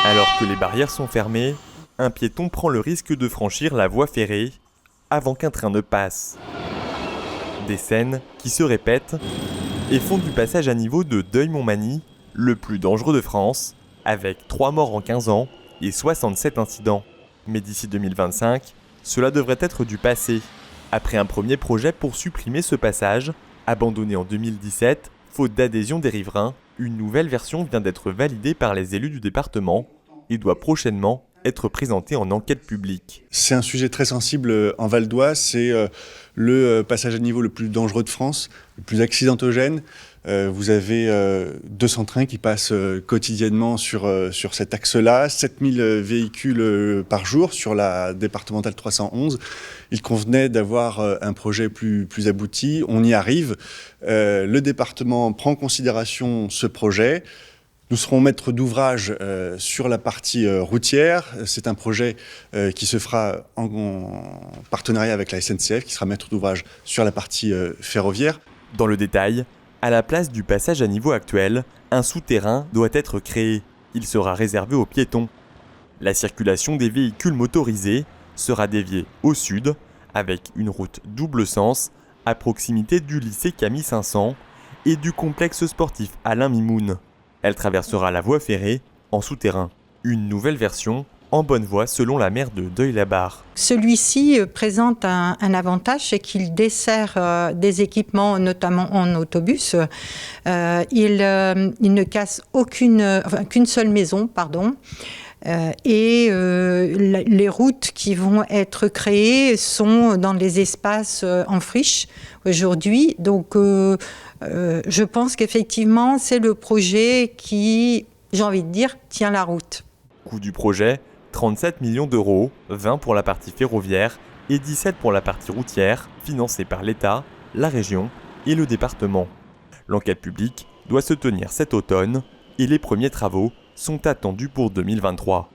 Alors que les barrières sont fermées, un piéton prend le risque de franchir la voie ferrée avant qu'un train ne passe. Des scènes qui se répètent et font du passage à niveau de Deuil-Montmagny le plus dangereux de France, avec 3 morts en 15 ans et 67 incidents. Mais d'ici 2025, cela devrait être du passé. Après un premier projet pour supprimer ce passage, abandonné en 2017, faute d'adhésion des riverains, une nouvelle version vient d'être validée par les élus du département et doit prochainement être présentée en enquête publique. C'est un sujet très sensible en Val d'Oise, c'est le passage à niveau le plus dangereux de France, le plus accidentogène. Vous avez 200 trains qui passent quotidiennement sur cet axe-là, 7000 véhicules par jour sur la départementale 311. Il convenait d'avoir un projet plus abouti, on y arrive. Le département prend en considération ce projet. Nous serons maîtres d'ouvrage sur la partie routière. C'est un projet qui se fera en partenariat avec la SNCF, qui sera maître d'ouvrage sur la partie ferroviaire. Dans le détail, à la place du passage à niveau actuel, un souterrain doit être créé. Il sera réservé aux piétons. La circulation des véhicules motorisés sera déviée au sud, avec une route double sens à proximité du lycée Camille 500 et du complexe sportif Alain Mimoun. Elle traversera la voie ferrée en souterrain. Une nouvelle version en bonne voie selon la maire de Deuil-la-Barre. Celui-ci présente un avantage, c'est qu'il dessert des équipements, notamment en autobus. Il ne casse qu'une seule maison, les routes qui vont être créées sont dans les espaces en friche aujourd'hui. Donc, je pense qu'effectivement, c'est le projet qui, j'ai envie de dire, tient la route. Coût du projet, 37 millions d'euros, 20 pour la partie ferroviaire et 17 pour la partie routière, financée par l'État, la région et le département. L'enquête publique doit se tenir cet automne et les premiers travaux sont attendus pour 2023.